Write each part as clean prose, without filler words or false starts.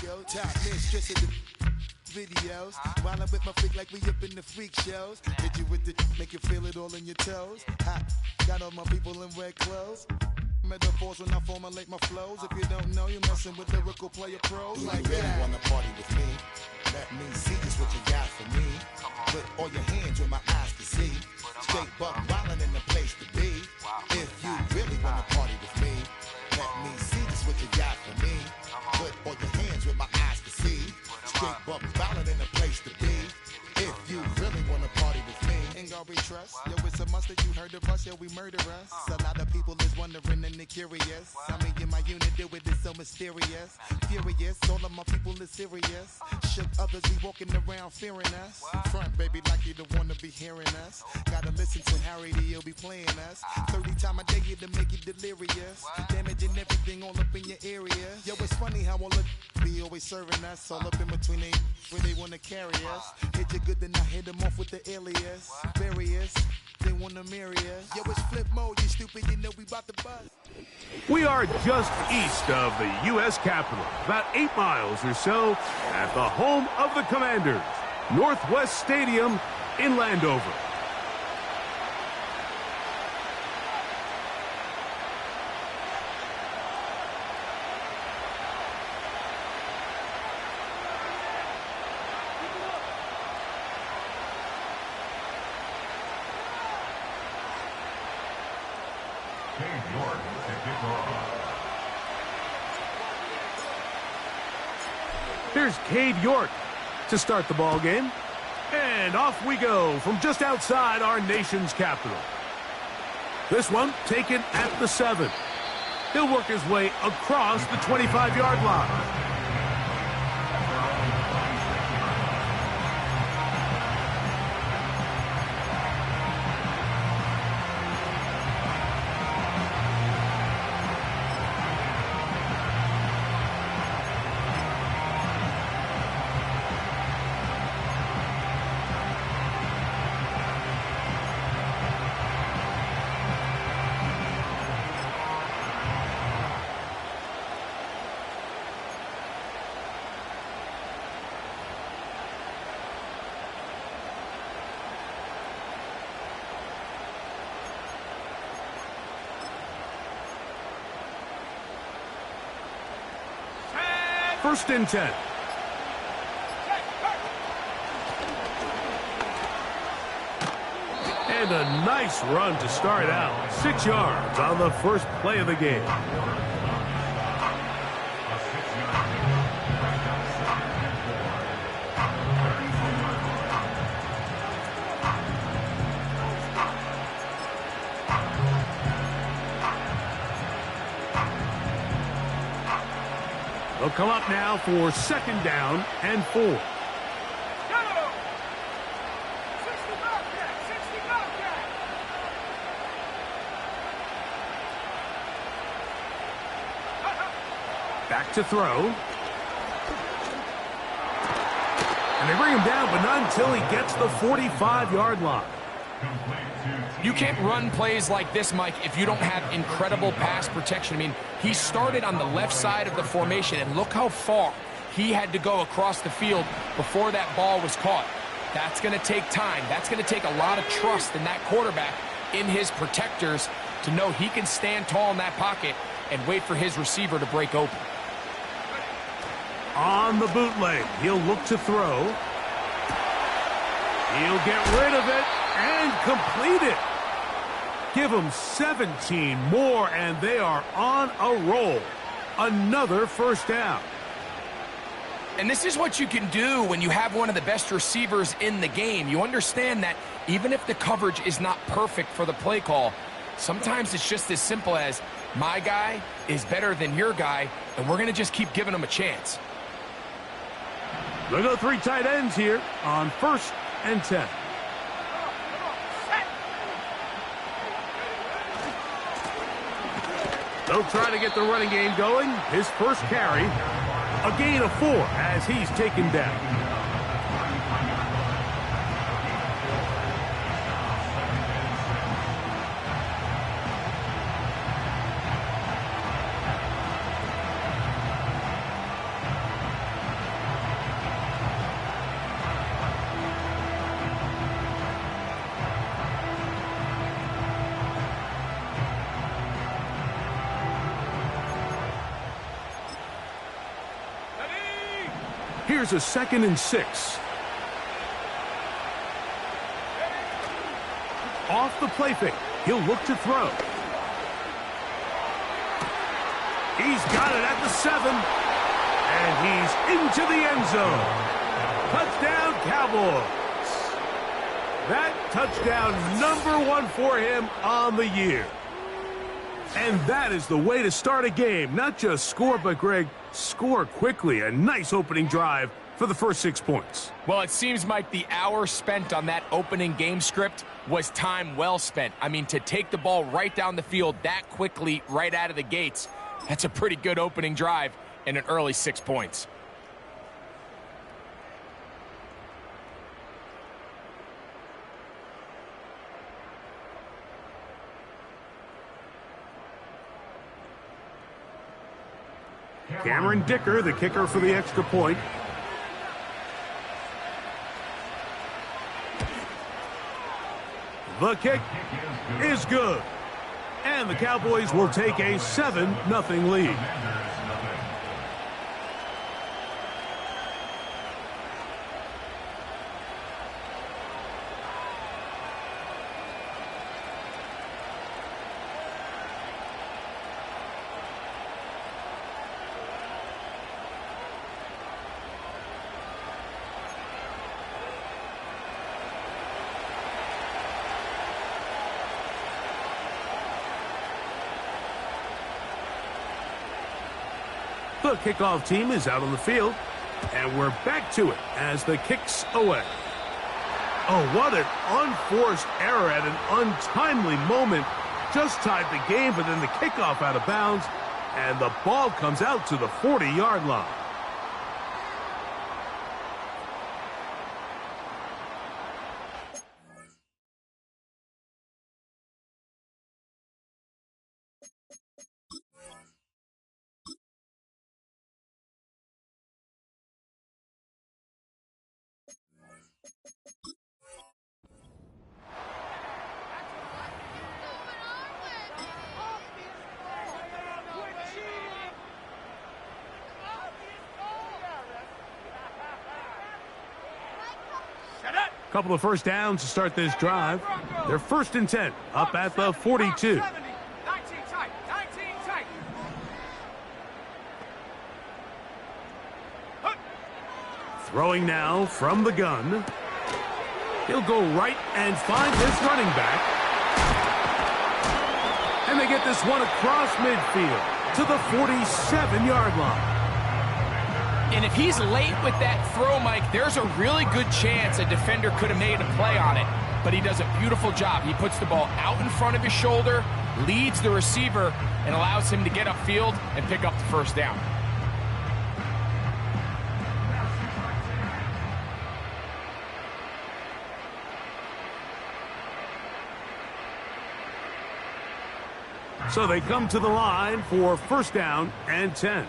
yo, top mistress of the videos. While I'm with my freak like we up in the freak shows. Hit you with the make you feel it all in your toes. Hot, got all my people in red clothes. Metaphors when I formulate my flows. If you don't know, you're messing with lyrical player pros. Do like you really that. wanna party with me? Let me see just what you got for me. Put all your hands where my eyes can see. Straight buck wildin' in the place to be. If you really wanna party with me, let me see just what you got for me. Put all your hands where my eyes can see. Straight buck wildin' in the place to be. If you really wanna party with me, Ain't gonna be trust. Yo, it's a must that you heard of us. Yo, we murder us. A lot of people is wondering and they curious. I mean, in my unit do it is so mysterious. Furious, all of my people is serious. Shook others be walking around fearing us. Front, baby, like you don't wanna be hearing us. Gotta listen to Harry, he'll be playing us. 30 times a day to make you delirious. Damaging everything all up in your area. Yo, it's funny how all of be always serving us. All up in between they where they wanna carry us. Hit you good, then I hit them off with the alias. Various, they wanna marry us. Yo, it's flip mode, you stupid, you know we bout to bust. We are just east of the U.S. Capitol, about 8 miles or so, at the home of the Commanders, Northwest Stadium in Landover. Here's Cade York to start the ball game. And off we go from just outside our nation's capital. This one taken at the 7. He'll work his way across the 25-yard line. First and 10. And a nice run to start out. 6 yards on the first play of the game. They'll come up now for 2nd down and 4. Back to throw. And they bring him down, but not until he gets the 45-yard line. You can't run plays like this, Mike, if you don't have incredible pass protection. I mean, he started on the left side of the formation, and look how far he had to go across the field before that ball was caught. That's going to take time. That's going to take a lot of trust in that quarterback, in his protectors, to know he can stand tall in that pocket and wait for his receiver to break open. On the bootleg, he'll look to throw. He'll get rid of it and complete it. Give them 17 more, and they are on a roll. Another first down. And this is what you can do when you have one of the best receivers in the game. You understand that even if the coverage is not perfect for the play call, sometimes it's just as simple as, my guy is better than your guy, and we're going to just keep giving him a chance. They'll go 3 tight ends here on 1st and 10. They'll try to get the running game going. His first carry, a gain of 4 as he's taken down. Here's a 2nd and 6. Off the play fake. He'll look to throw. He's got it at the 7. And he's into the end zone. Touchdown, Cowboys. That touchdown, #1 for him on the year. And that is the way to start a game. Not just score, but, Greg, score quickly. A nice opening drive for the first 6 points. Well, it seems, Mike, the hour spent on that opening game script was time well spent. I mean, to take the ball right down the field that quickly right out of the gates, that's a pretty good opening drive and an early 6 points. Cameron Dicker, the kicker for the extra point. The kick is good. And the Cowboys will take a 7-0 lead. The kickoff team is out on the field, and we're back to it as the kick's away. Oh, what an unforced error at an untimely moment. Just tied the game, but then the kickoff out of bounds, and the ball comes out to the 40-yard line. Couple of first downs to start this drive. They're 1st and 10, up at the 42. Throwing now from the gun. He'll go right and find his running back. And they get this one across midfield to the 47-yard line. And if he's late with that throw, Mike, there's a really good chance a defender could have made a play on it. But he does a beautiful job. He puts the ball out in front of his shoulder, leads the receiver, and allows him to get upfield and pick up the first down. So they come to the line for 1st down and 10.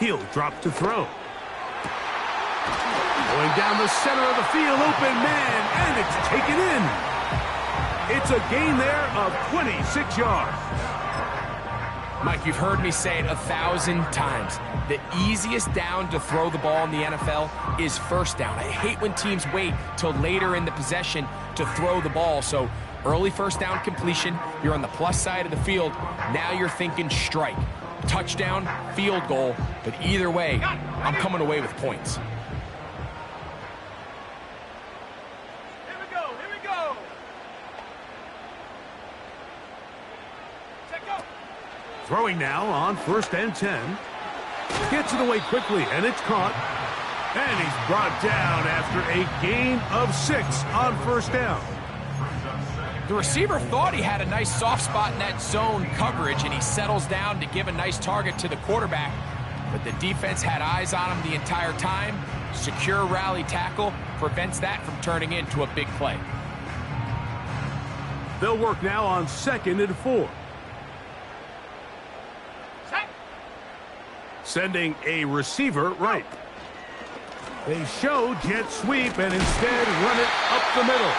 He'll drop to throw. Going down the center of the field, open man, and it's taken in. It's a gain there of 26 yards. Mike, you've heard me say it 1,000 times. The easiest down to throw the ball in the NFL is 1st down. I hate when teams wait till later in the possession to throw the ball. So early 1st down completion, you're on the plus side of the field. Now you're thinking strike. Touchdown, field goal, but either way, I'm coming away with points. Here we go, here we go. Check go. Throwing now on 1st and 10. Gets it away quickly, and it's caught. And he's brought down after a gain of 6 on 1st down. The receiver thought he had a nice soft spot in that zone coverage, and he settles down to give a nice target to the quarterback. But the defense had eyes on him the entire time. Secure rally tackle prevents that from turning into a big play. They'll work now on 2nd and 4. Set. Sending a receiver right. They show jet sweep and instead run it up the middle.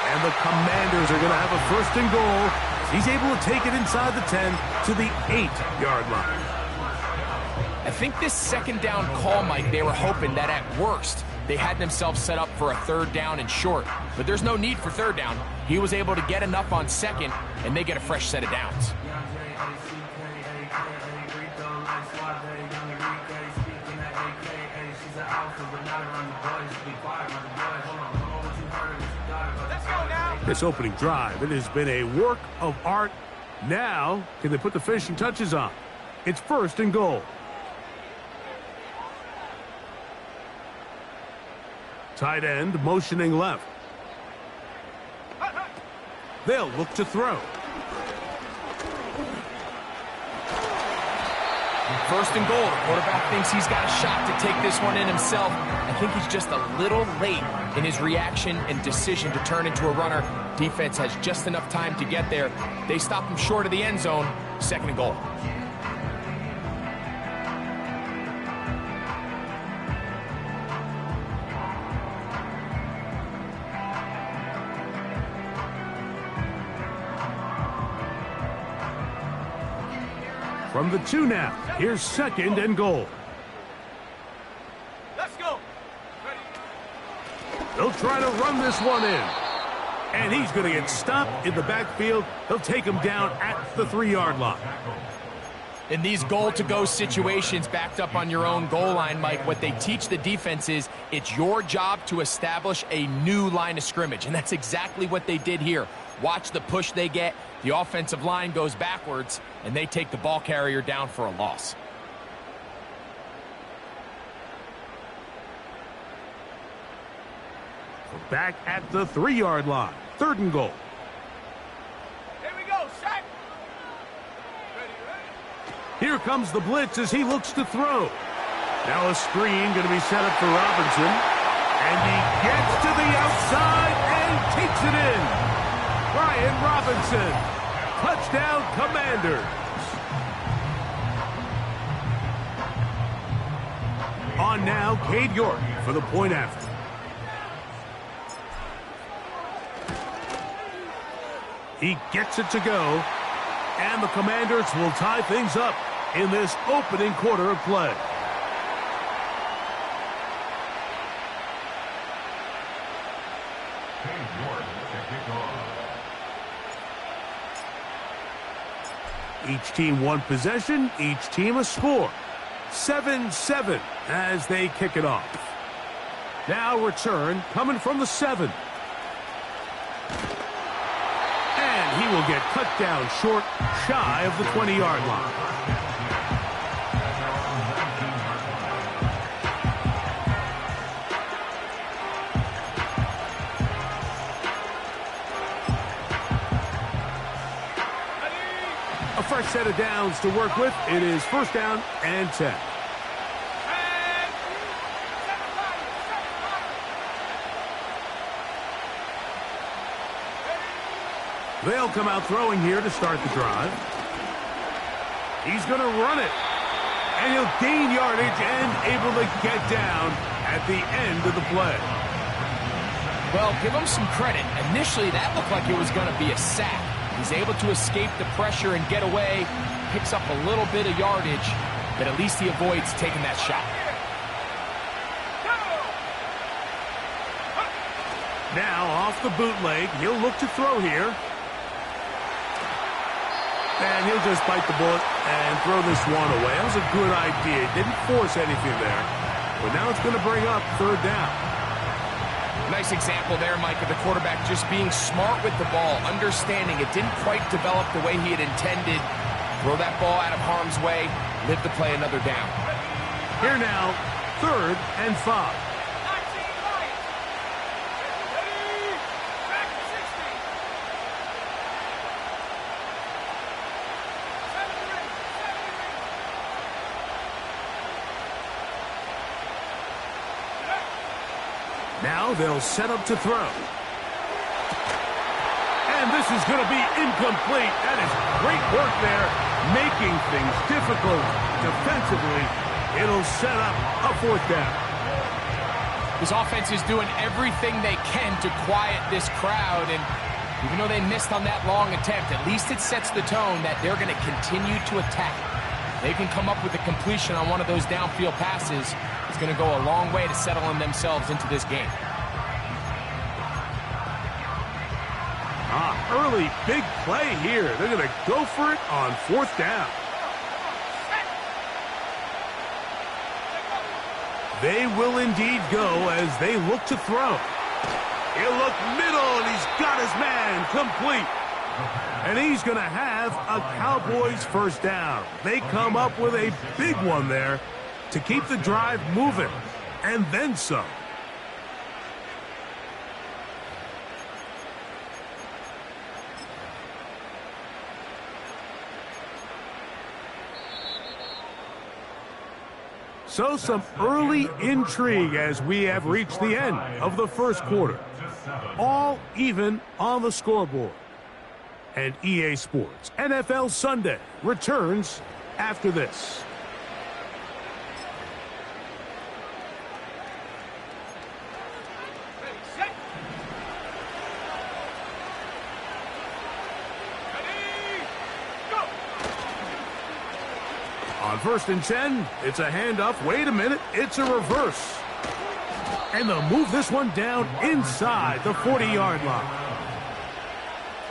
And the Commanders are going to have a 1st and goal. He's able to take it inside the 10 to the 8-yard line. I think this 2nd down call, Mike, they were hoping that at worst they had themselves set up for a 3rd down and short. But there's no need for 3rd down. He was able to get enough on 2nd, and they get a fresh set of downs. This opening drive, it has been a work of art. Now, can they put the finishing touches on? It's 1st and goal. Tight end motioning left. They'll look to throw. 1st and goal. The quarterback thinks he's got a shot to take this one in himself. I think he's just a little late in his reaction and decision to turn into a runner. Defense has just enough time to get there. They stop him short of the end zone. 2nd and goal. From the 2 now, here's 2nd and goal. Let's go. Ready. They'll try to run this one in. And he's going to get stopped in the backfield. They'll take him down at the 3-yard line. In these goal-to-go situations, backed up on your own goal line, Mike, what they teach the defense is it's your job to establish a new line of scrimmage, and that's exactly what they did here. Watch the push they get. The offensive line goes backwards, and they take the ball carrier down for a loss. Back at the 3-yard line. 3rd and goal. Here we go, Shaq. Ready. Here comes the blitz as he looks to throw. Now a screen going to be set up for Robinson. And he gets to the outside and takes it in. Brian Robinson. Touchdown, Commanders. On now, Cade York for the point after. He gets it to go, and the Commanders will tie things up in this opening quarter of play. Each team one possession, each team a score. 7-7 as they kick it off. Now return coming from the 7. And he will get cut down short, shy of the 20-yard line. A fresh set of downs to work with. It is 1st down and 10. They'll come out throwing here to start the drive. He's going to run it. And he'll gain yardage and able to get down at the end of the play. Well, give him some credit. Initially, that looked like it was going to be a sack. He's able to escape the pressure and get away. Picks up a little bit of yardage, but at least he avoids taking that shot. Now, off the bootleg, he'll look to throw here. And he'll just bite the bullet and throw this one away. That was a good idea. Didn't force anything there. But now it's going to bring up 3rd down. Nice example there, Mike, of the quarterback just being smart with the ball, understanding it didn't quite develop the way he had intended. Throw that ball out of harm's way, live to play another down. Here now, 3rd and 5. Now they'll set up to throw. And this is going to be incomplete. That is great work there, making things difficult defensively. It'll set up a 4th down. This offense is doing everything they can to quiet this crowd, and even though they missed on that long attempt, at least it sets the tone that they're going to continue to attack. They can come up with a completion on one of those downfield passes. It's going to go a long way to settling themselves into this game. Early big play here. They're going to go for it on 4th down. They will indeed go as they look to throw. He'll look middle, and he's got his man complete. And he's going to have a Cowboys first down. They come up with a big one there to keep the drive moving, and then some. So some early intrigue as we have reached the end of the first quarter. All even on the scoreboard. And EA Sports NFL Sunday returns after this. On 1st and 10, it's a handoff. Wait a minute, it's a reverse. And they'll move this one down inside the 40-yard line.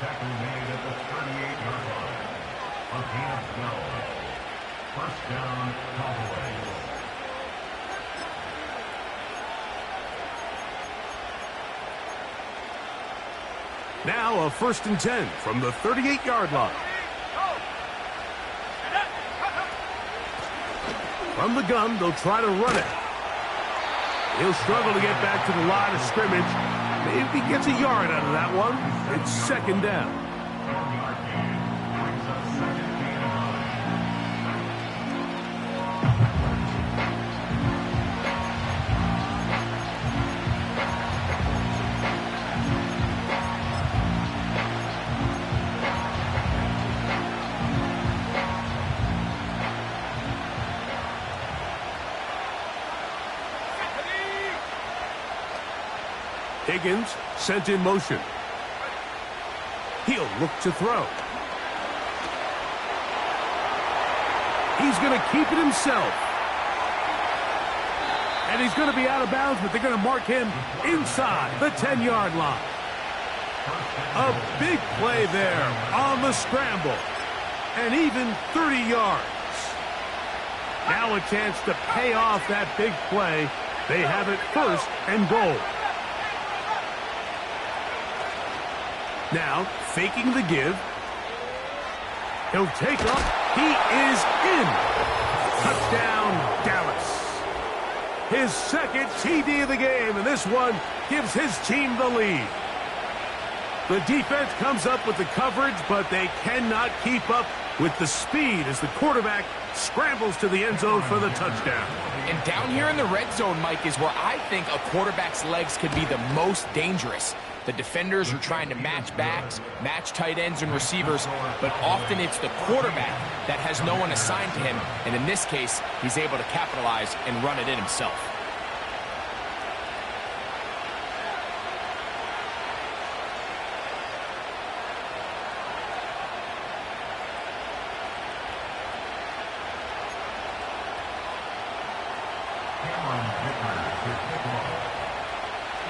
Tackle made at the 38-yard line. A gain of 12. First down, Cowboys. Now a 1st and 10 from the 38-yard line. From the gun, they'll try to run it. He'll struggle to get back to the line of scrimmage. Maybe he gets a yard out of that one. It's 2nd down. Higgins sent in motion. He'll look to throw. He's going to keep it himself. And he's going to be out of bounds, but they're going to mark him inside the 10-yard line. A big play there on the scramble. And even 30 yards. Now a chance to pay off that big play. They have it 1st and goal. Now, faking the give. He'll take up. He is in. Touchdown, Dallas. His 2nd TD of the game, and this one gives his team the lead. The defense comes up with the coverage, but they cannot keep up with the speed as the quarterback scrambles to the end zone for the touchdown. And down here in the red zone, Mike, is where I think a quarterback's legs could be the most dangerous. The defenders are trying to match backs, match tight ends and receivers, but often it's the quarterback that has no one assigned to him, and in this case, he's able to capitalize and run it in himself.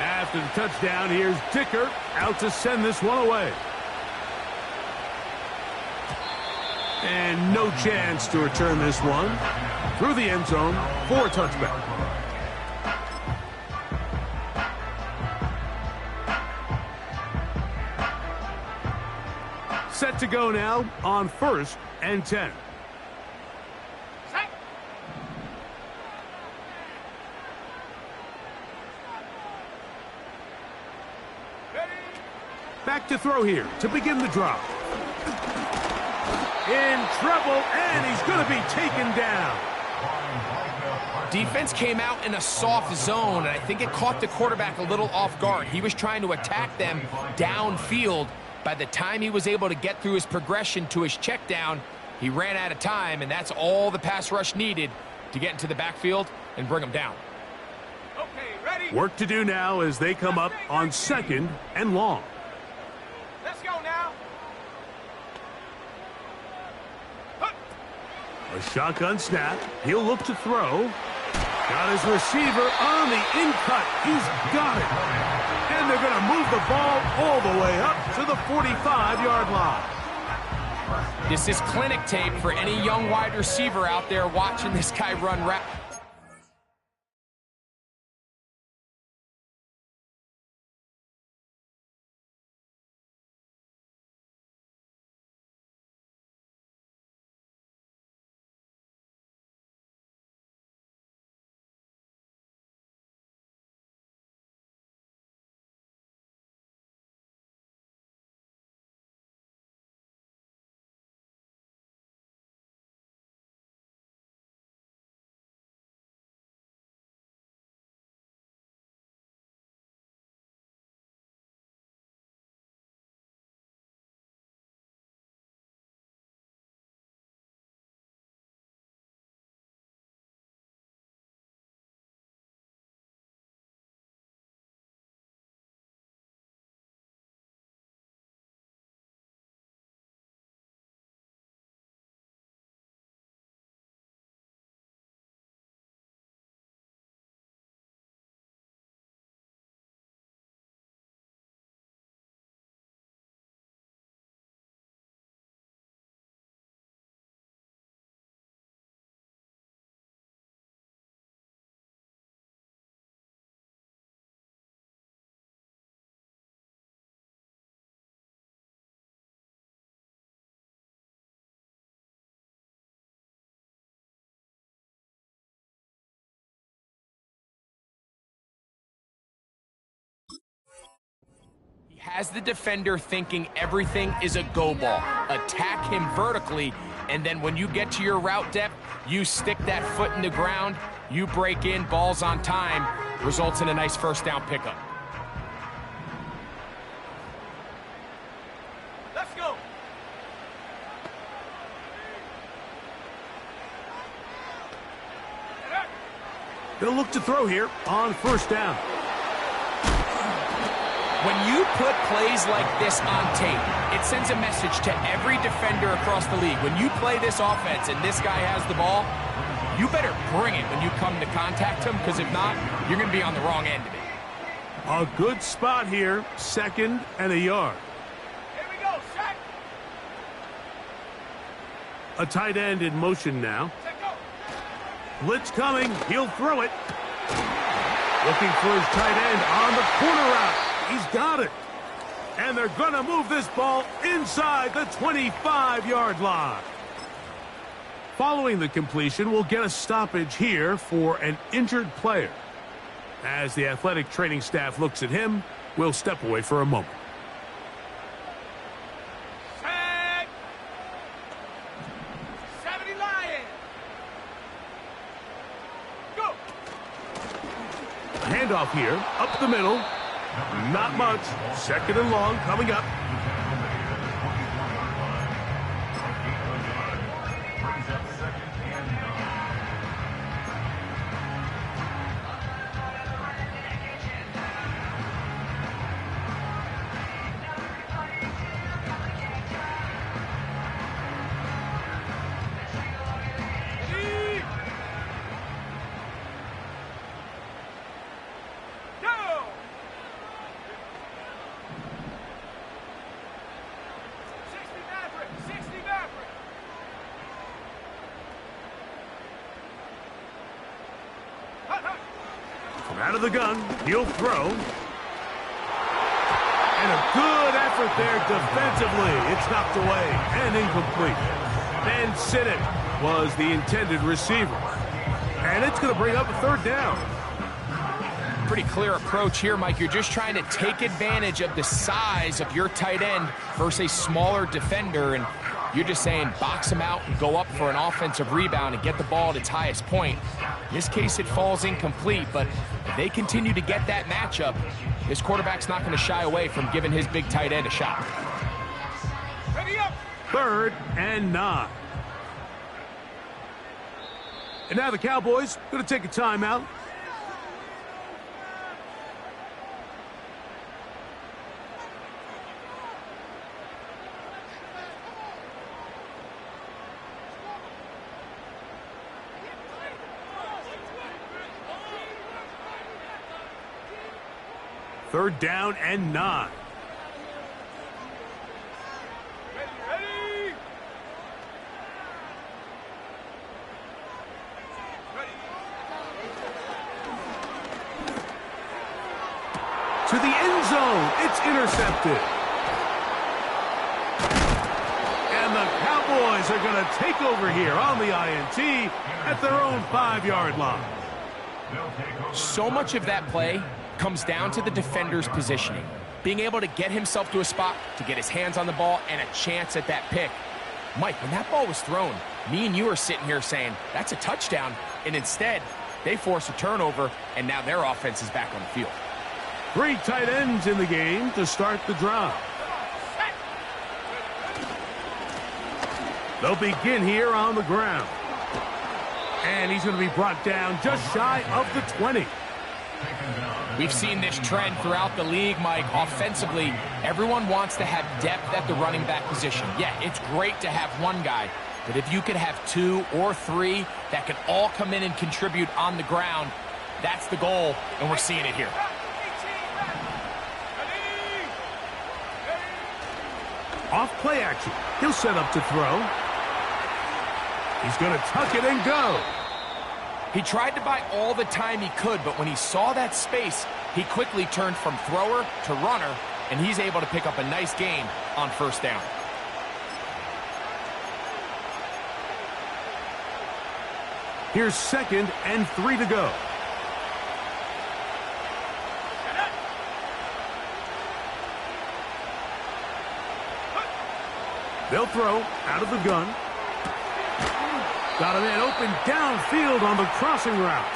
After the touchdown, here's Dicker out to send this one away. And no chance to return this one through the end zone for a touchback. Set to go now on 1st and 10. Back to throw here to begin the drop. In trouble, and he's going to be taken down. Defense came out in a soft zone, and I think it caught the quarterback a little off guard. He was trying to attack them downfield. By the time he was able to get through his progression to his check down, he ran out of time, and that's all the pass rush needed to get into the backfield and bring him down. Okay, ready? Work to do now as they come up on 2nd and long. Let's go now. A shotgun snap. He'll look to throw. Got his receiver on the in-cut. He's got it. And they're going to move the ball all the way up to the 45-yard line. This is clinic tape for any young wide receiver out there watching this guy run route. Has the defender thinking everything is a go ball. Attack him vertically, and then when you get to your route depth, you stick that foot in the ground, you break in, balls on time, results in a nice first down pickup. Let's go. They'll look to throw here on 1st down. When you put plays like this on tape, it sends a message to every defender across the league. When you play this offense and this guy has the ball, you better bring it when you come to contact him, because if not, you're going to be on the wrong end of it. A good spot here, 2nd and a yard. Here we go, Shaq. A tight end in motion now. Let's go. Blitz coming. He'll throw it. Looking for his tight end on the corner route. He's got it. And they're going to move this ball inside the 25-yard line. Following the completion, we'll get a stoppage here for an injured player. As the athletic training staff looks at him, we'll step away for a moment. Shaq. 70 Lions. Go. A handoff here, up the middle. Not much. 2nd and long coming up. Brings up 2nd and 9. Go. 60 Maverick. From out of the gun, he'll throw. And a good effort there defensively. It's knocked away and incomplete. Van Sinnen was the intended receiver. And it's going to bring up a 3rd down. Pretty clear approach here, Mike. You're just trying to take advantage of the size of your tight end versus a smaller defender, and you're just saying box him out and go up for an offensive rebound and get the ball at its highest point. In this case, it falls incomplete, but if they continue to get that matchup, this quarterback's not going to shy away from giving his big tight end a shot. Ready up. 3rd and 9. And now the Cowboys going to take a timeout. 3rd down and 9. Ready. To the end zone. It's intercepted. And the Cowboys are going to take over here on the INT at their own 5-yard line. So much of that play comes down to the defender's positioning. Being able to get himself to a spot, to get his hands on the ball, and a chance at that pick. Mike, when that ball was thrown, me and you are sitting here saying, that's a touchdown. And instead, they force a turnover, and now their offense is back on the field. 3 tight ends in the game to start the drive. They'll begin here on the ground. And he's going to be brought down just shy of the 20. We've seen this trend throughout the league, Mike. Offensively, everyone wants to have depth at the running back position. Yeah, it's great to have one guy, but if you could have 2 or 3 that can all come in and contribute on the ground, that's the goal, and we're seeing it here. Off play action. He'll set up to throw. He's going to tuck it and go. He tried to buy all the time he could, but when he saw that space, he quickly turned from thrower to runner, and he's able to pick up a nice gain on 1st down. Here's 2nd and 3 to go. They'll throw out of the gun. Got a man open downfield on the crossing route.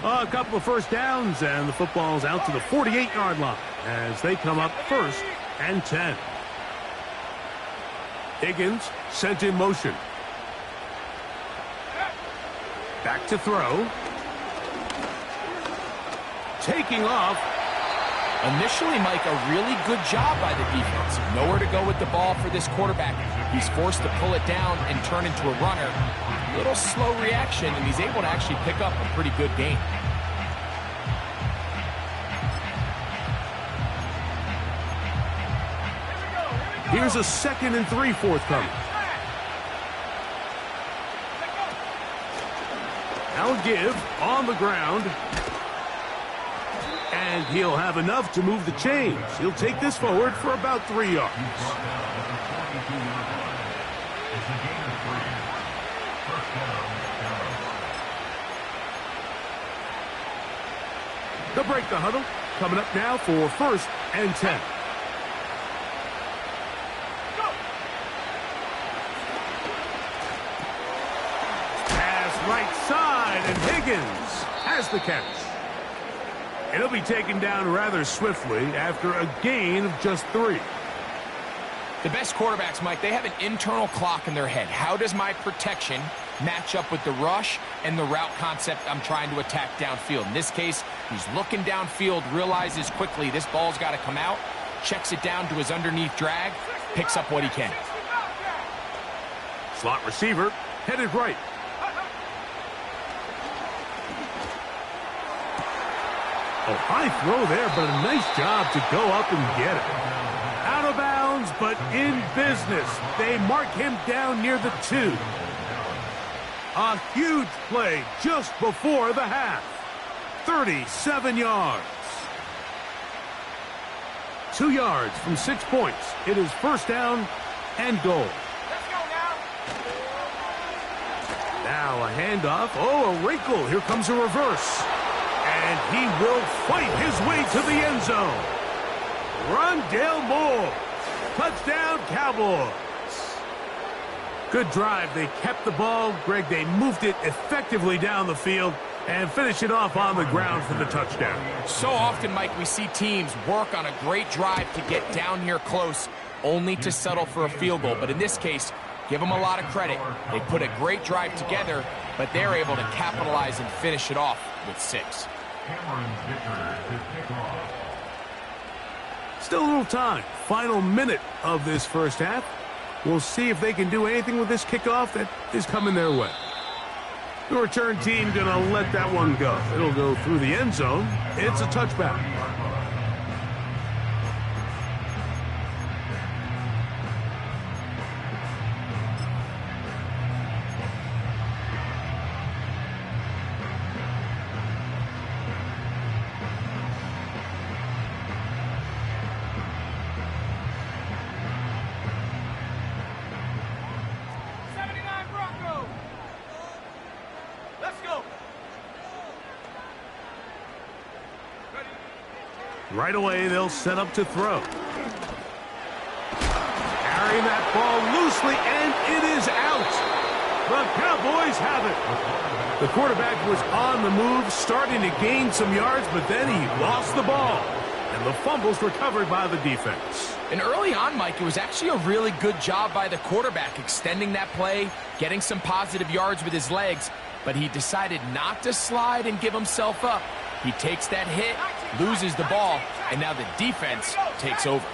A couple of 1st downs, and the football's out to the 48-yard line as they come up 1st and 10. Higgins sent in motion. Back to throw. Taking off. Initially, Mike, a really good job by the defense. Nowhere to go with the ball for this quarterback. He's forced to pull it down and turn into a runner. A little slow reaction, and he's able to actually pick up a pretty good gain. Here's a 2nd and 3 forthcoming. Now give on the ground. And he'll have enough to move the chains. He'll take this forward for about 3 yards. They'll break the huddle. Coming up now for 1st and 10. Pass right side, and Higgins has the catch. It'll be taken down rather swiftly after a gain of just 3. The best quarterbacks, Mike, they have an internal clock in their head. How does my protection match up with the rush and the route concept I'm trying to attack downfield? In this case, he's looking downfield, realizes quickly this ball's got to come out, checks it down to his underneath drag, picks up what he can. Slot receiver headed right. Oh, high throw there, but a nice job to go up and get it. Out of bounds, but in business. They mark him down near the 2. A huge play just before the half. 37 yards. 2 yards from 6 points. It is 1st down and goal. Let's go now. Now a handoff. Oh, a wrinkle. Here comes a reverse. And he will fight his way to the end zone. Rondale Moore. Touchdown, Cowboys. Good drive. They kept the ball. Greg, they moved it effectively down the field and finish it off on the ground for the touchdown. So often, Mike, we see teams work on a great drive to get down here close, only to settle for a field goal. But in this case, give them a lot of credit. They put a great drive together, but they're able to capitalize and finish it off with 6. Cameron Vickers to kick off. Still a little time. Final minute of this first half. We'll see if they can do anything with this kickoff that is coming their way. The return team going to let that one go. It'll go through the end zone. It's a touchback. Right away, they'll set up to throw. Carrying that ball loosely, and it is out. The Cowboys have it. The quarterback was on the move, starting to gain some yards, but then he lost the ball. And the fumble's recovered by the defense. And early on, Mike, it was actually a really good job by the quarterback, extending that play, getting some positive yards with his legs, but he decided not to slide and give himself up. He takes that hit, loses the ball, and now the defense takes over.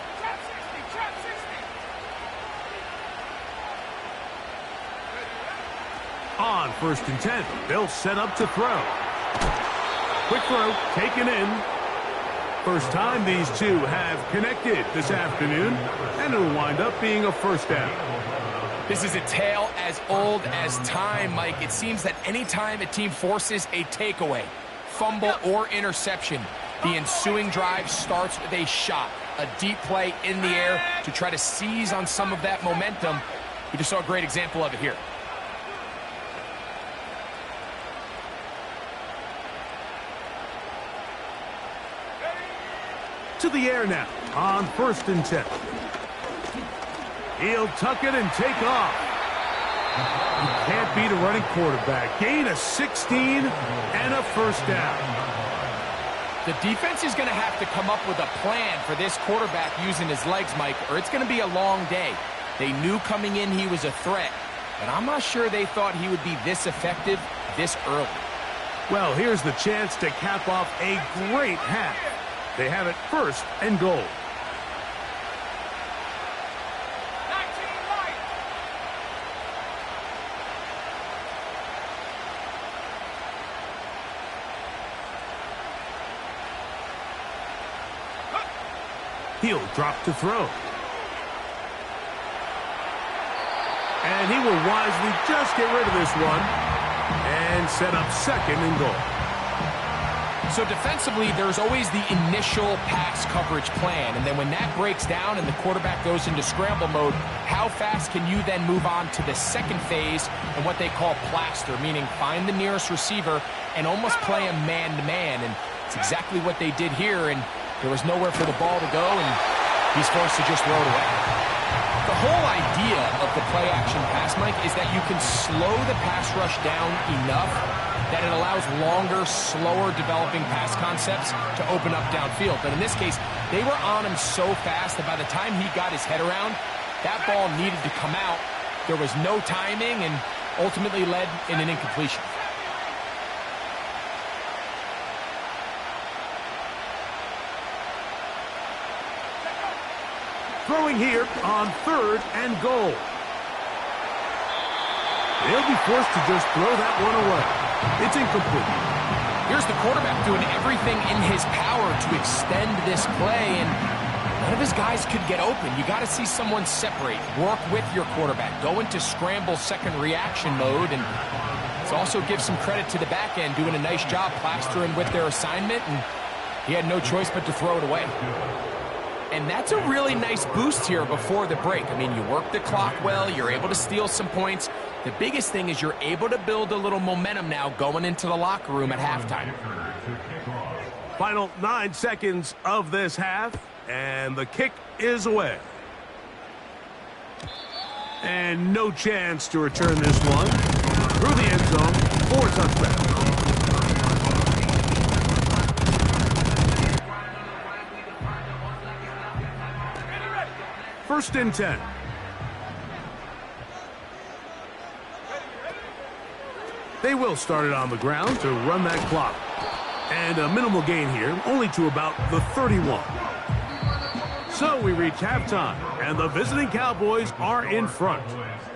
On 1st and 10, they'll set up to throw. Quick throw, taken in. First time these two have connected this afternoon, and it'll wind up being a first down. This is a tale as old as time, Mike. It seems that anytime a team forces a takeaway, fumble or interception, the ensuing drive starts with a shot, a deep play in the air to try to seize on some of that momentum. We just saw a great example of it here. To the air now on 1st and 10. He'll tuck it and take off. You can't beat a running quarterback. Gain of 16 and a first down. The defense is going to have to come up with a plan for this quarterback using his legs, Mike, or it's going to be a long day. They knew coming in he was a threat, but I'm not sure they thought he would be this effective this early. Well, here's the chance to cap off a great half. They have it 1st and goal. He'll drop to throw. And he will wisely just get rid of this one and set up 2nd and goal. So defensively, there's always the initial pass coverage plan, and then when that breaks down and the quarterback goes into scramble mode, how fast can you then move on to the second phase and what they call plaster, meaning find the nearest receiver and almost play him man-to-man, and it's exactly what they did here, and there was nowhere for the ball to go, and he's forced to just throw it away. The whole idea of the play-action pass, Mike, is that you can slow the pass rush down enough that it allows longer, slower developing pass concepts to open up downfield. But in this case, they were on him so fast that by the time he got his head around, that ball needed to come out. There was no timing and ultimately led in an incompletion. Throwing here on 3rd and goal. They'll be forced to just throw that one away. It's incomplete. Here's the quarterback doing everything in his power to extend this play, and none of his guys could get open. You got to see someone separate, work with your quarterback, go into scramble second reaction mode, and let's also give some credit to the back end doing a nice job plastering with their assignment, and he had no choice but to throw it away. And that's a really nice boost here before the break. I mean, you work the clock well, you're able to steal some points. The biggest thing is you're able to build a little momentum now going into the locker room at halftime. Final 9 seconds of this half, and the kick is away. And no chance to return this one through the end zone for a touchback. first and 10. They will start it on the ground to run that clock. And a minimal gain here, only to about the 31. So we reach halftime, and the visiting Cowboys are in front.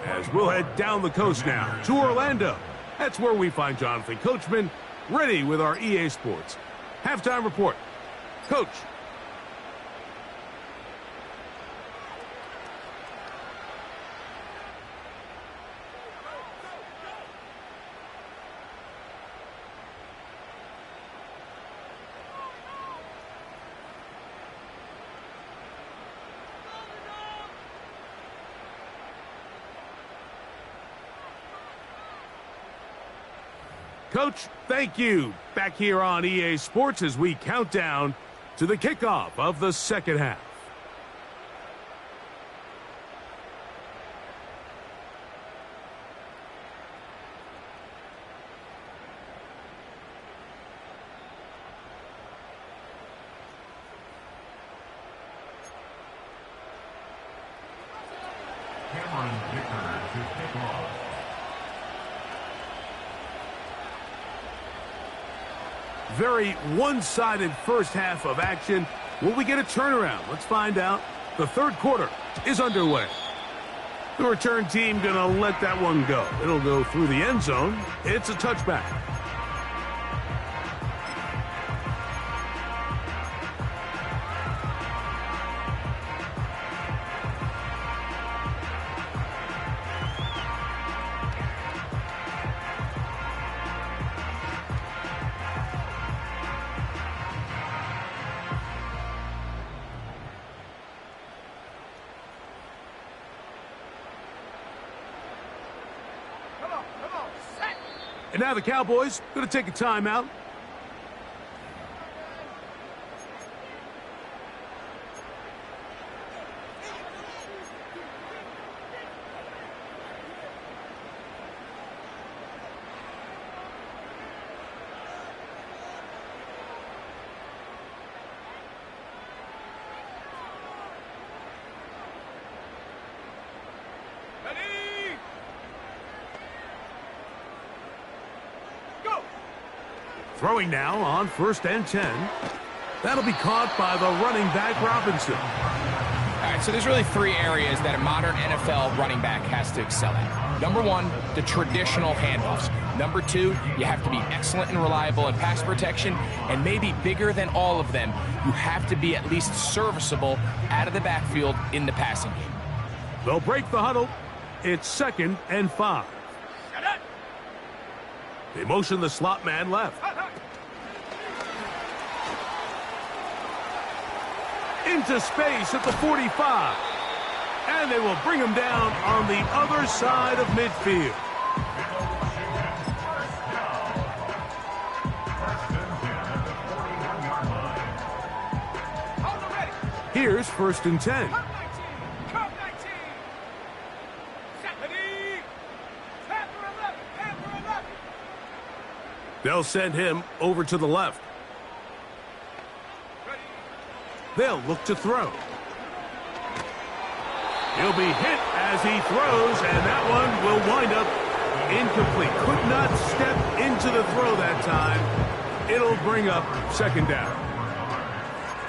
As we'll head down the coast now to Orlando. That's where we find Jonathan Coachman ready with our EA Sports halftime report. Coach. Coach, thank you. Back here on EA Sports as we count down to the kickoff of the second half. Very one-sided first half of action. Will we get a turnaround? Let's find out. The third quarter is underway. The return team gonna let that one go. It'll go through the end zone. It's a touchback. And now the Cowboys going to take a timeout. Throwing now on first and 10. That'll be caught by the running back, Robinson. All right, so there's really three areas that a modern NFL running back has to excel at. Number one, the traditional handoffs. Number two, you have to be excellent and reliable in pass protection. And maybe bigger than all of them, you have to be at least serviceable out of the backfield in the passing game. They'll break the huddle. It's 2nd and 5. They motion the slot man left. Into space at the 45. And they will bring him down on the other side of midfield. Here's 1st and 10. They'll send him over to the left. They'll look to throw. He'll be hit as he throws, and that one will wind up incomplete. Could not step into the throw that time. It'll bring up 2nd down.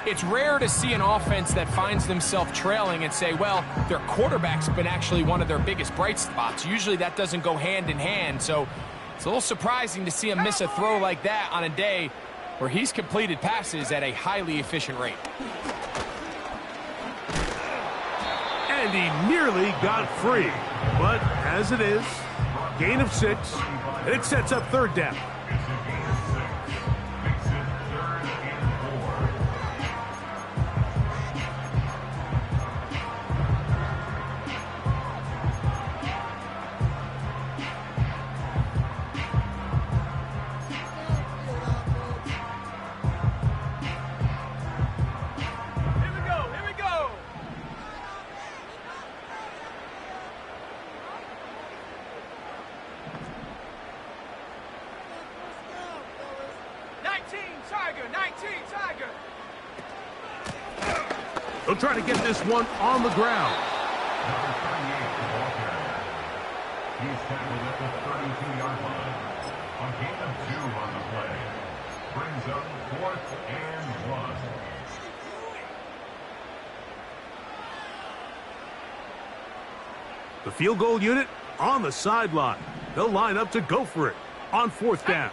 It's rare to see an offense that finds themselves trailing and say, well, their quarterback's been actually one of their biggest bright spots. Usually that doesn't go hand in hand, so it's a little surprising to see him miss a throw like that on a day where he's completed passes at a highly efficient rate. And he nearly got free. But as it is, gain of 6, and it sets up 3rd down. They'll try to get this one on the ground. Number 38, the ball carrier. He's tackled at the 32-yard line. A gain of 2 on the play. Brings up 4th and 1. The field goal unit on the sideline. They'll line up to go for it on 4th down.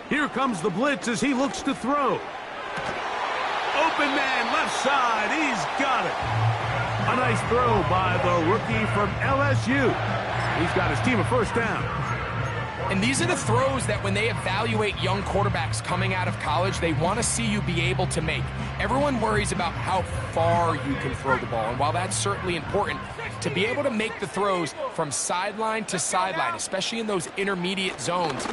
Here comes the blitz as he looks to throw. Open man, left side. He's got it. A nice throw by the rookie from LSU. He's got his team a first down. And these are the throws that when they evaluate young quarterbacks coming out of college, they want to see you be able to make. Everyone worries about how far you can throw the ball. And while that's certainly important, to be able to make the throws from sideline to sideline, especially in those intermediate zones,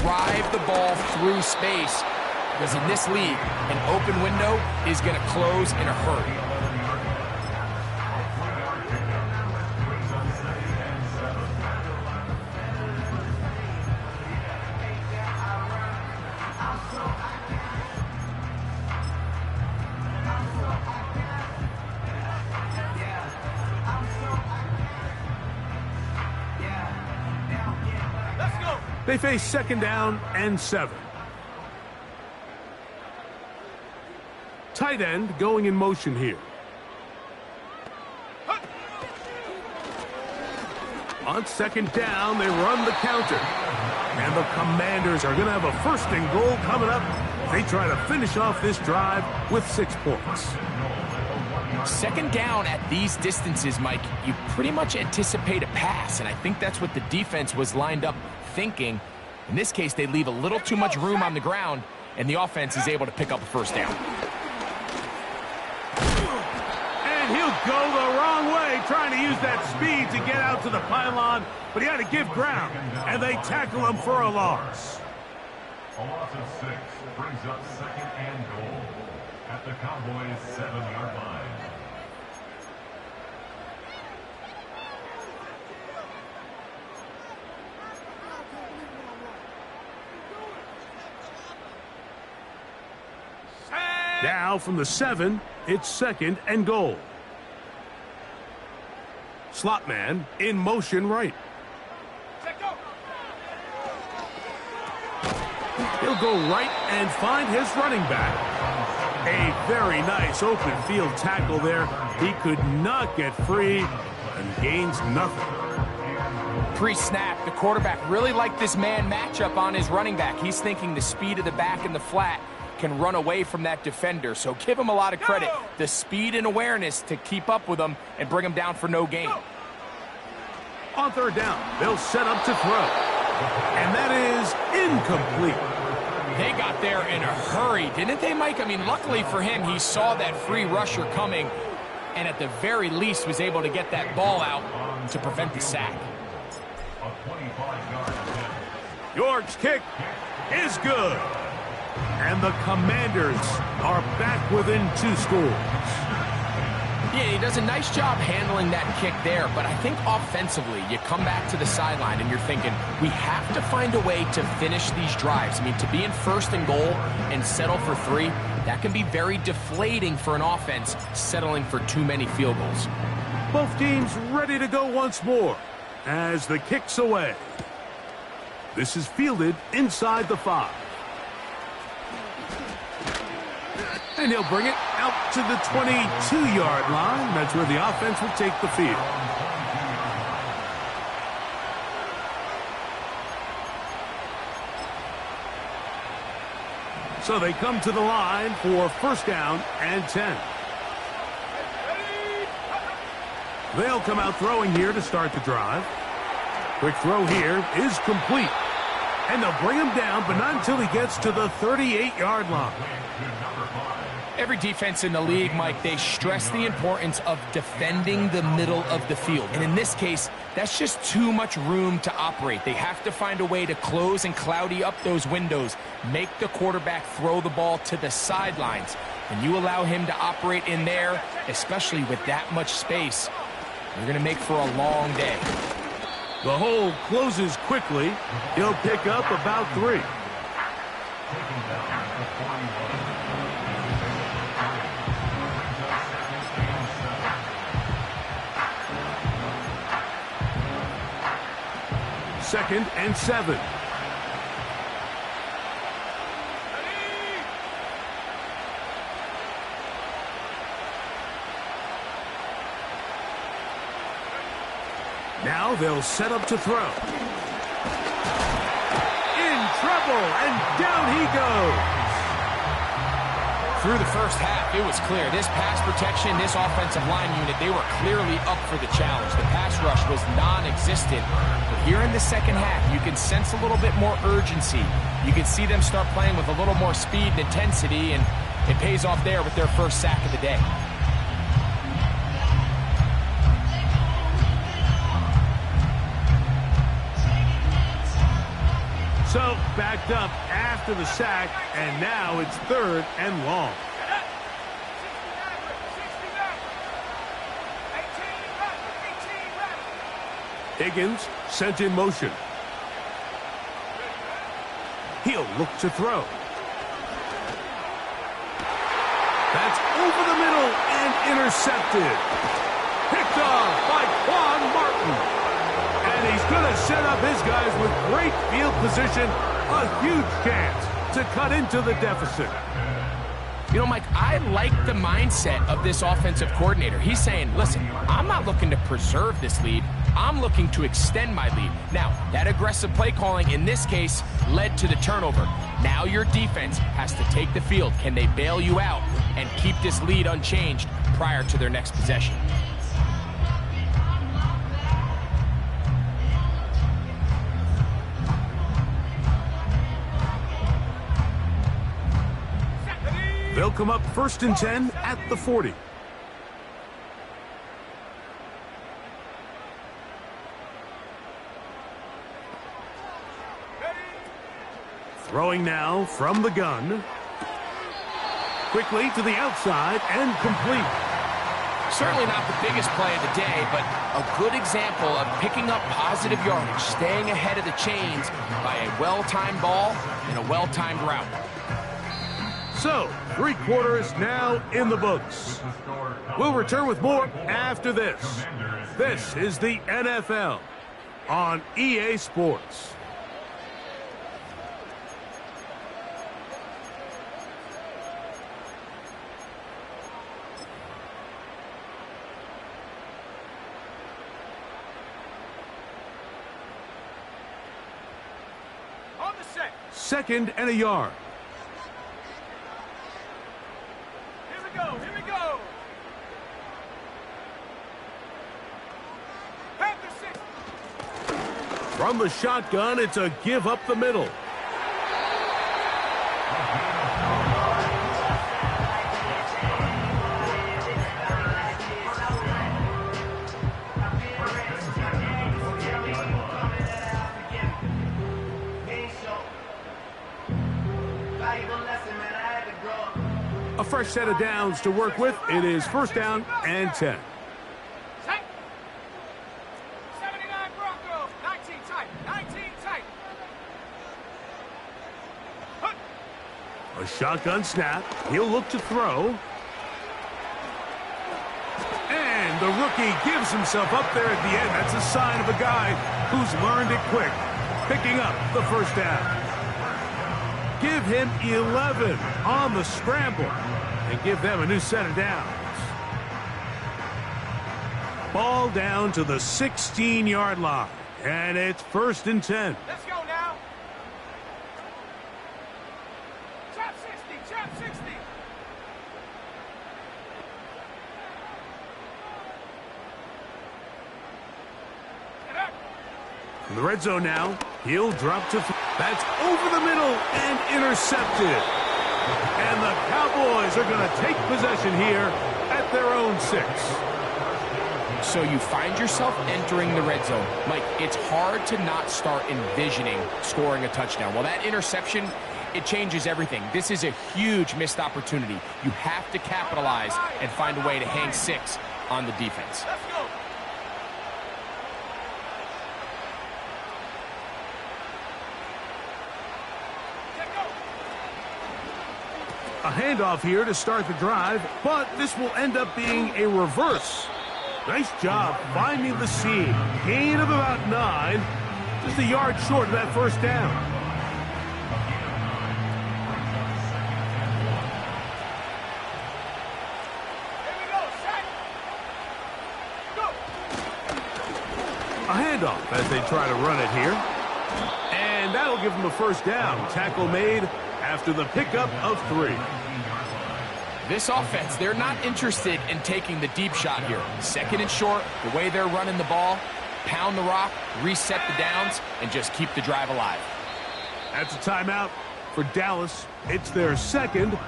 drive the ball through space, because in this league, an open window is going to close in a hurry. They face 2nd down and 7. Tight end going in motion here. On 2nd down, they run the counter. And the Commanders are going to have a 1st and goal coming up. They try to finish off this drive with 6 points. 2nd down at these distances, Mike, you pretty much anticipate a pass, and I think that's what the defense was lined up thinking. In this case, they leave a little too much room on the ground, and the offense is able to pick up a 1st down. And he'll go the wrong way, trying to use that speed to get out to the pylon, but he had to give ground, and they tackle him for a loss. A loss of 6 brings up 2nd and goal at the Cowboys' 7-yard line. Now from the 7, it's 2nd and goal. Slot man in motion right. He'll go right and find his running back. A very nice open field tackle there. He could not get free and gains nothing. Pre-snap, the quarterback really liked this man matchup on his running back. He's thinking the speed of the back in the flat can run away from that defender, so give him a lot of credit. The speed and awareness to keep up with him and bring him down for no gain. On 3rd down, they'll set up to throw. And that is incomplete. They got there in a hurry, didn't they, Mike? I mean, luckily for him, he saw that free rusher coming and at the very least was able to get that ball out to prevent the sack. York's kick is good. And the Commanders are back within 2 scores. Yeah, he does a nice job handling that kick there, but I think offensively, you come back to the sideline and you're thinking, we have to find a way to finish these drives. I mean, to be in 1st and goal and settle for 3, that can be very deflating for an offense settling for too many field goals. Both teams ready to go once more as the kick's away. This is fielded inside the 5. And he'll bring it out to the 22-yard line. That's where the offense will take the field. So they come to the line for 1st down and 10. They'll come out throwing here to start the drive. Quick throw here is complete. And they'll bring him down, but not until he gets to the 38-yard line. Every defense in the league, Mike, they stress the importance of defending the middle of the field. And in this case, that's just too much room to operate. They have to find a way to close and cloudy up those windows, make the quarterback throw the ball to the sidelines. When you allow him to operate in there, especially with that much space, you're going to make for a long day. The hole closes quickly. He'll pick up about 3. Taking down at the 41. Second and 7. Now they'll set up to throw. In trouble, and down he goes. Through the first half, it was clear. This pass protection, this offensive line unit, they were clearly up for the challenge. The pass rush was non-existent. But here in the second half, you can sense a little bit more urgency. You can see them start playing with a little more speed and intensity, and it pays off there with their first sack of the day. So, backed up after the sack, and now it's 3rd and long. 18 Higgins sent in motion. He'll look to throw. That's over the middle and intercepted. Picked off by Quan Martin. And he's going to set up his guys with great field position. A huge chance to cut into the deficit. You know, Mike, I like the mindset of this offensive coordinator. He's saying, listen, I'm not looking to preserve this lead. I'm looking to extend my lead. Now, that aggressive play calling in this case led to the turnover. Now your defense has to take the field. Can they bail you out and keep this lead unchanged prior to their next possession? They'll come up 1st and 10 at the 40. Throwing now from the gun. Quickly to the outside and complete. Certainly not the biggest play of the day, but a good example of picking up positive yardage, staying ahead of the chains by a well-timed ball and a well-timed route. So, 3 quarters now in the books. We'll return with more after this. This is the NFL on EA Sports. On the set. 2nd and a yard. Here we go. Here we go. Panther 6. From the shotgun, it's a give up the middle. A fresh set of downs to work with. It is 1st down and 10. Tight. 79 Broncos. 19 tight. 19 tight. Hook. A shotgun snap. He'll look to throw. And the rookie gives himself up there at the end. That's a sign of a guy who's learned it quick. Picking up the 1st down. Give him 11 on the scramble and give them a new set of downs. Ball down to the 16-yard line, and it's 1st and 10. Let's go now. Chop 60. Chop 60. Get up. In the red zone now, he'll drop to that's over the middle and intercepted. And the Cowboys are going to take possession here at their own 6. So you find yourself entering the red zone. Mike, it's hard to not start envisioning scoring a touchdown. Well, that interception, it changes everything. This is a huge missed opportunity. You have to capitalize and find a way to hang 6 on the defense. Let's go. A handoff here to start the drive, but this will end up being a reverse. Nice job finding the seam. Gain of about 9. Just a yard short of that first down. Here we go, set. Go. A handoff as they try to run it here. And that'll give them a first down. Tackle made after the pickup of 3. This offense, they're not interested in taking the deep shot here. Second and short, the way they're running the ball, pound the rock, reset the downs, and just keep the drive alive. That's a timeout for Dallas. It's their second.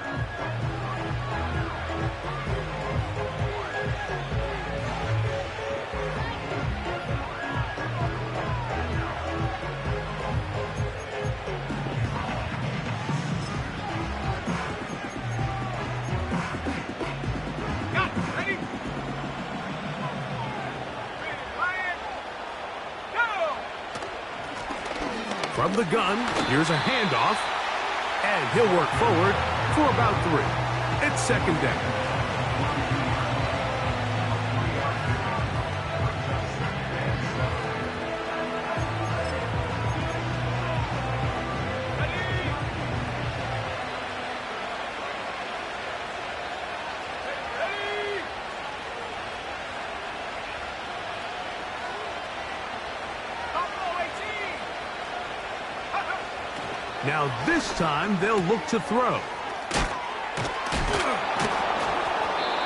Ready? Lion. Go. From the gun, here's a handoff. And he'll work forward for about 3. It's second down. Now this time they'll look to throw.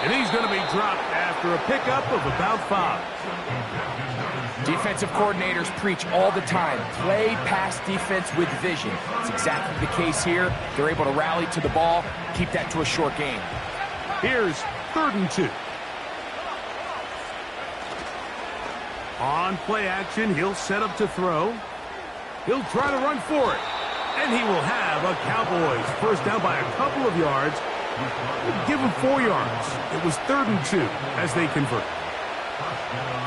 And he's going to be dropped after a pickup of about 5. Defensive coordinators preach all the time, play pass defense with vision. It's exactly the case here. They're able to rally to the ball, keep that to a short game. Here's 3rd and 2. On play action, he'll set up to throw. He'll try to run for it. And he will have a Cowboys first down by a couple of yards. Give him 4 yards. It was 3rd and 2 as they convert.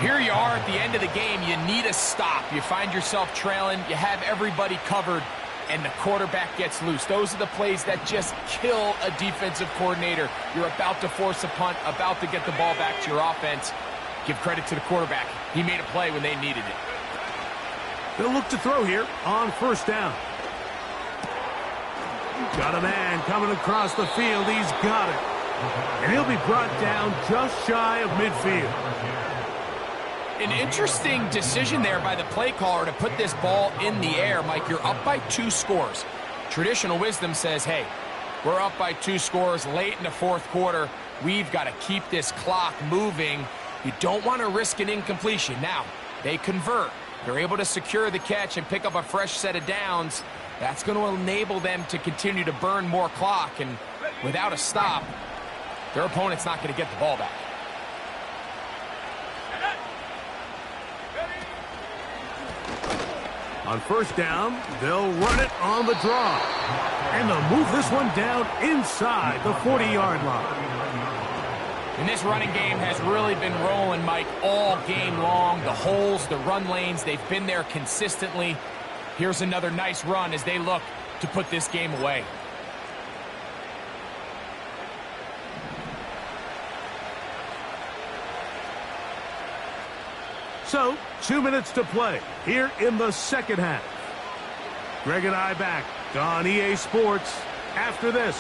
Here you are at the end of the game. You need a stop. You find yourself trailing. You have everybody covered, and the quarterback gets loose. Those are the plays that just kill a defensive coordinator. You're about to force a punt, about to get the ball back to your offense. Give credit to the quarterback. He made a play when they needed it. They'll look to throw here on first down. Got a man coming across the field. He's got it. And he'll be brought down just shy of midfield. An interesting decision there by the play caller to put this ball in the air. Mike, you're up by 2 scores. Traditional wisdom says, hey, we're up by 2 scores late in the 4th quarter. We've got to keep this clock moving. You don't want to risk an incompletion. Now, they convert. They're able to secure the catch and pick up a fresh set of downs. That's going to enable them to continue to burn more clock, and without a stop, their opponent's not going to get the ball back. On first down, they'll run it on the draw. And they'll move this one down inside the 40-yard line. And this running game has really been rolling, Mike, all game long. The holes, the run lanes, they've been there consistently. Here's another nice run as they look to put this game away. So, 2 minutes to play here in the second half. Greg and I back on EA Sports after this.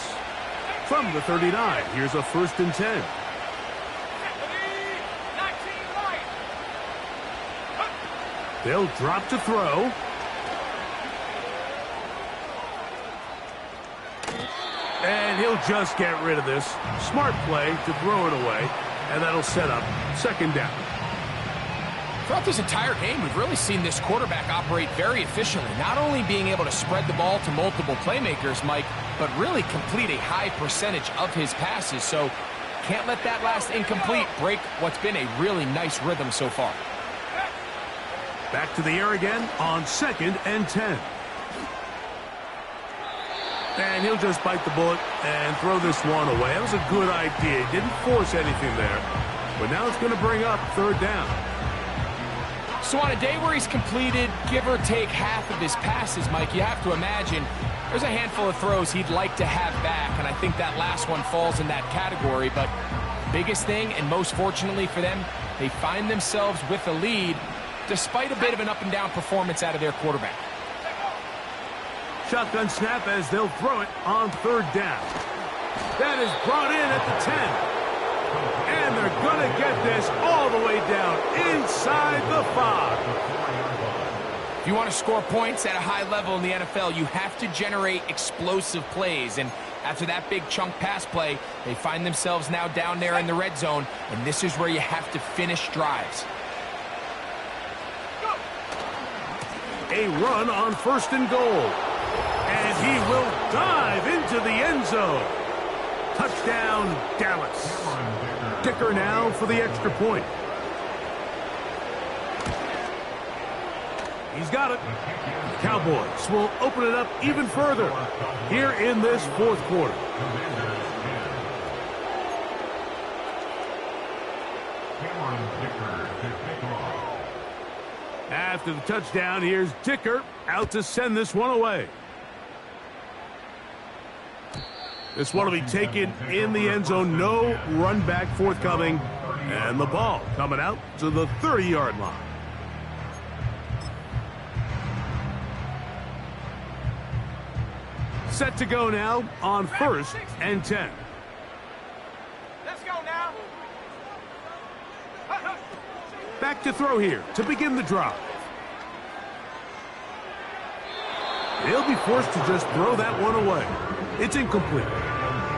From the 39, here's a 1st and 10. They'll drop to throw. And he'll just get rid of this. Smart play to throw it away. And that'll set up 2nd down. Throughout this entire game, we've really seen this quarterback operate very efficiently. Not only being able to spread the ball to multiple playmakers, Mike, but really complete a high percentage of his passes. So can't let that last incomplete break what's been a really nice rhythm so far. Back to the air again on 2nd and 10. And he'll just bite the bullet and throw this one away. That was a good idea. He didn't force anything there. But now it's going to bring up 3rd down. So on a day where he's completed, give or take, half of his passes, Mike, you have to imagine there's a handful of throws he'd like to have back, and I think that last one falls in that category. But biggest thing, and most fortunately for them, they find themselves with a lead despite a bit of an up-and-down performance out of their quarterback. Shotgun snap as they'll throw it on third down. That is brought in at the 10. And they're going to get this all the way down inside the 5. If you want to score points at a high level in the NFL, you have to generate explosive plays. And after that big chunk pass play, they find themselves now down there in the red zone. And this is where you have to finish drives. A run on 1st and goal. And he will dive into the end zone. Touchdown, Dallas. Dicker now for the extra point. He's got it. The Cowboys will open it up even further here in this 4th quarter. After the touchdown, here's Dicker out to send this one away. This one will be taken in the end zone. No run back forthcoming. And the ball coming out to the 30-yard line. Set to go now on 1st and 10. Let's go now. Back to throw here to begin the drive. They'll be forced to just throw that one away. It's incomplete.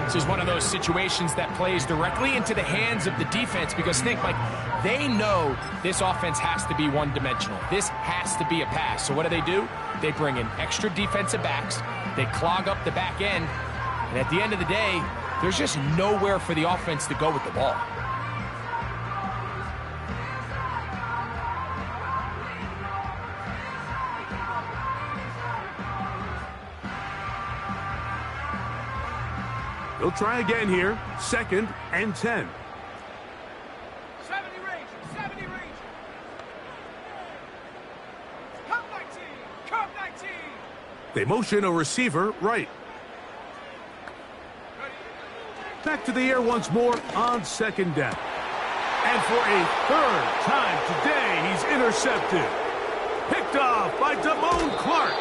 This is one of those situations that plays directly into the hands of the defense because think, Mike, they know this offense has to be one-dimensional. This has to be a pass. So what do? They bring in extra defensive backs. They clog up the back end. And at the end of the day, there's just nowhere for the offense to go with the ball. They'll try again here. 2nd and 10. 70 range, 70 range. Come 19, come 19. They motion a receiver right. Back to the air once more on 2nd down. And for a 3rd time today, he's intercepted. Picked off by Damone Clark.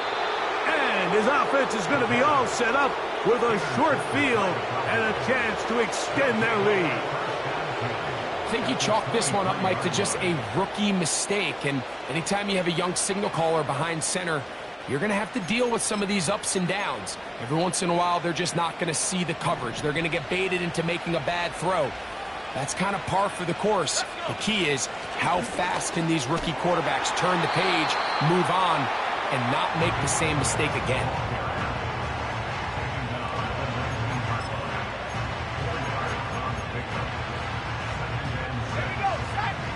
And his offense is going to be all set up with a short field and a chance to extend their lead. I think you chalk this one up, Mike, to just a rookie mistake. And anytime you have a young signal caller behind center, you're going to have to deal with some of these ups and downs. Every once in a while, they're just not going to see the coverage. They're going to get baited into making a bad throw. That's kind of par for the course. The key is how fast can these rookie quarterbacks turn the page, move on, and not make the same mistake again.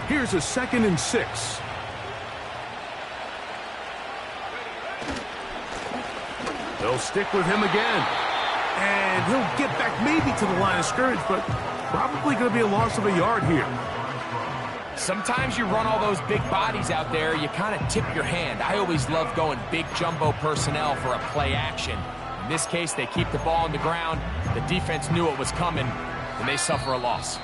Here's a 2nd and 6. They'll stick with him again. And he'll get back maybe to the line of scrimmage, but probably going to be a loss of a yard here. Sometimes you run all those big bodies out there, you kind of tip your hand. I always love going big jumbo personnel for a play action. In this case, they keep the ball on the ground. The defense knew it was coming, and they suffer a loss.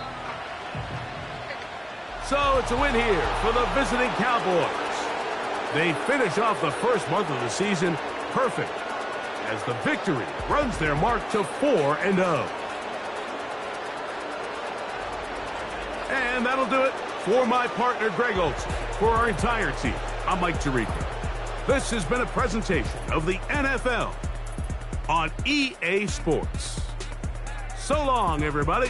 So it's a win here for the visiting Cowboys. They finish off the first month of the season perfect as the victory runs their mark to 4-0. And that'll do it for my partner, Greg Olson. For our entire team, I'm Mike Tirico. This has been a presentation of the NFL on EA Sports. So long, everybody.